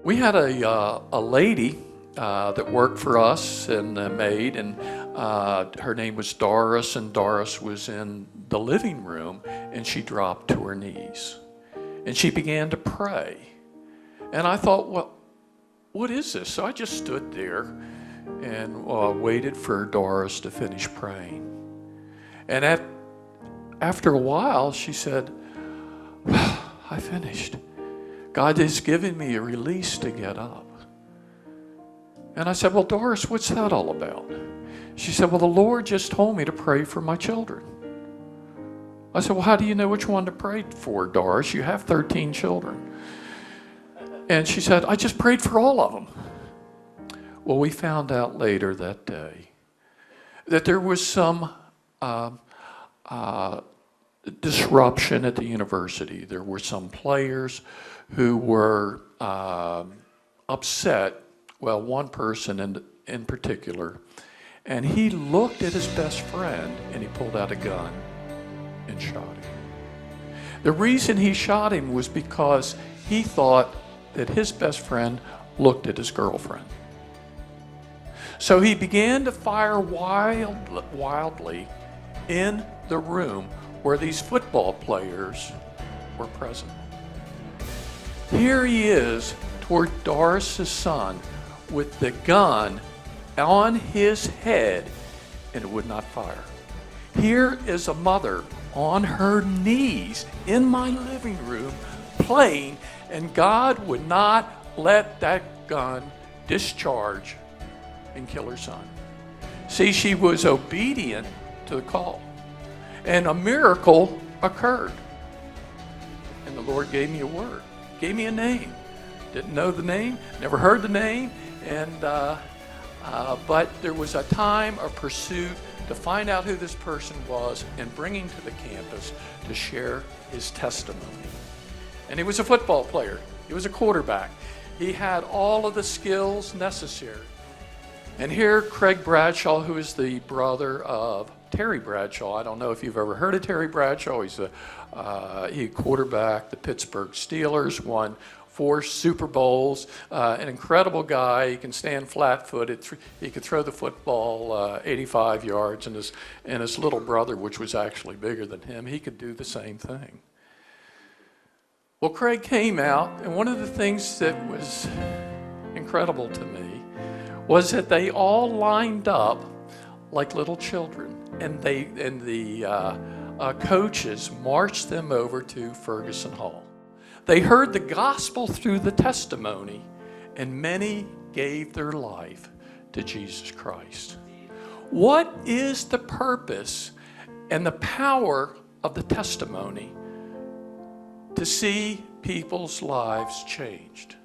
We had a lady that worked for us and a maid, and her name was Doris, and Doris was in the living room, and she dropped to her knees, and she began to pray. And I thought, well, what is this? So I just stood there and waited for Doris to finish praying. And after a while, she said, I finished. God has given me a release to get up. And I said, well, Doris, what's that all about? She said, well, the Lord just told me to pray for my children. I said, well, how do you know which one to pray for, Doris? You have 13 children. And she said, I just prayed for all of them. Well, we found out later that day that there was some disruption at the university. There were some players who were upset, well, one person in particular, and he looked at his best friend and he pulled out a gun and shot him. The reason he shot him was because he thought that his best friend looked at his girlfriend. So he began to fire wildly in the room where these football players were present. Here he is toward Doris's son with the gun on his head, and it would not fire. Here is a mother on her knees in my living room playing, and God would not let that gun discharge and kill her son. See, she was obedient to the call, and a miracle occurred. And the Lord gave me a word, gave me a name. Didn't know the name, never heard the name, and but there was a time of pursuit to find out who this person was and bring him to the campus to share his testimony. And he was a football player. He was a quarterback. He had all of the skills necessary. And here, Craig Bradshaw, who is the brother of Terry Bradshaw. I don't know if you've ever heard of Terry Bradshaw. He quarterbacked the Pittsburgh Steelers, won 4 Super Bowls, an incredible guy. He can stand flat-footed. He could throw the football 85 yards, and his little brother, which was actually bigger than him, he could do the same thing. Well, Craig came out, and one of the things that was incredible to me was that they all lined up like little children, and the coaches marched them over to Ferguson Hall. They heard the gospel through the testimony, and many gave their life to Jesus Christ. What is the purpose and the power of the testimony? To see people's lives changed.